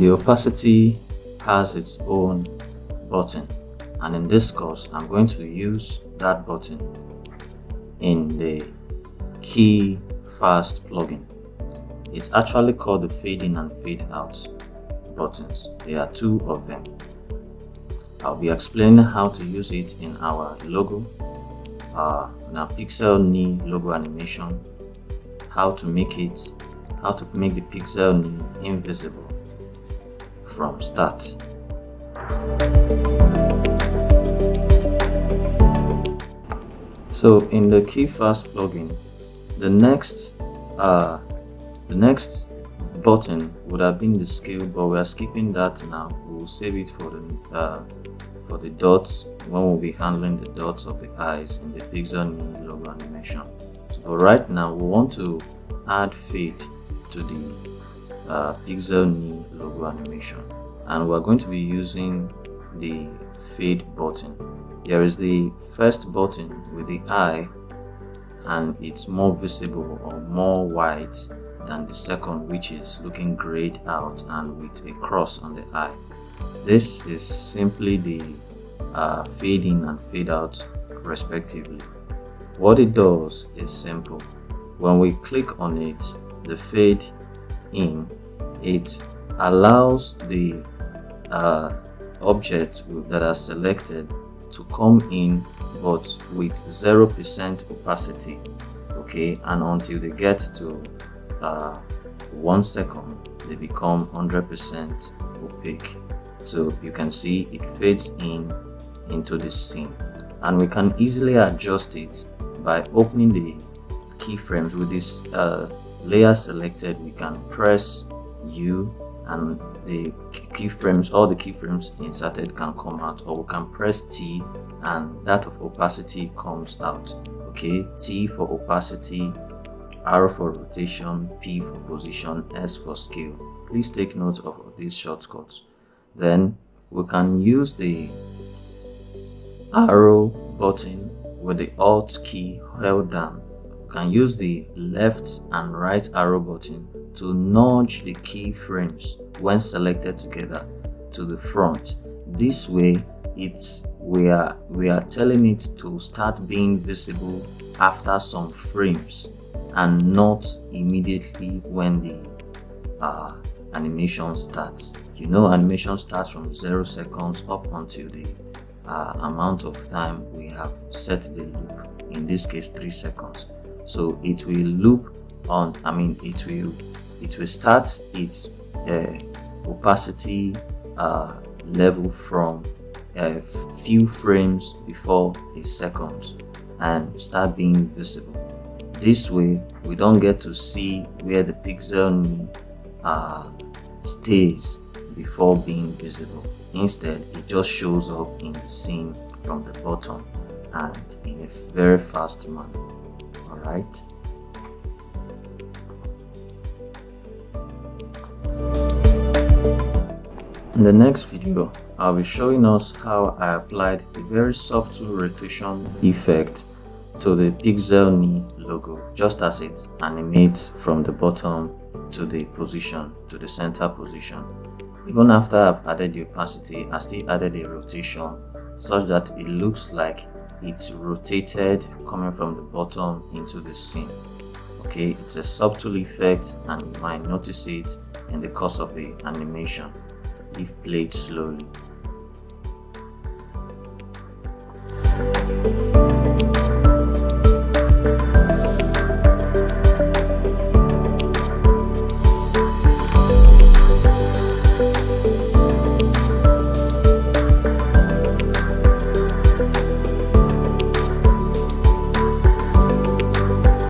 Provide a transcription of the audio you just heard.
the opacity has its own button, and in this course I'm going to use that button in the Keyfast plugin. It's actually called the fade in and fade out buttons. There are two of them. I'll be explaining how to use it in our logo, in our pixel knee logo animation, how to make the pixel knee invisible from start. So in the Keyfast plugin, the next button would have been the scale, but we are skipping that now. We will save it for the dots when we'll be handling the dots of the eyes in the pixel knee logo animation. So, but right now we want to add fade to the pixel knee logo animation, and we're going to be using the fade button. There is the first button with the eye, and it's more visible or more white than the second, which is looking grayed out and with a cross on the eye. This is simply the fade in and fade out respectively. What it does is simple. When we click on it, the fade in, it allows the objects that are selected to come in, but with 0% opacity, okay, and until they get to 1 second they become 100% opaque. So you can see it fades into the scene, and we can easily adjust it by opening the keyframes. With this layer selected, we can press U and the keyframes, all the keyframes inserted can come out, or we can press T and that of opacity comes out. Okay, T for opacity, R for rotation, P for position, S for scale. Please take note of these shortcuts. Then we can use the arrow button with the Alt key held down. We can use the left and right arrow button to nudge the keyframes when selected together to the front. This way we are telling it to start being visible after some frames and not immediately when the animation starts. You know, animation starts from 0 seconds up until the amount of time we have set the loop, in this case 3 seconds. So it will loop on, it will start its opacity level from a few frames before a second and start being visible. This way we don't get to see where the pixel knee stays before being visible. Instead, it just shows up in the scene from the bottom and in a very fast manner. Alright. In the next video, I'll be showing us how I applied a very subtle rotation effect to the pixel knee logo, just as it animates from the bottom to the position, to the center position. Even after I've added the opacity, I still added a rotation such that it looks like it's rotated coming from the bottom into the scene. Okay, it's a subtle effect and you might notice it in the course of the animation if played slowly.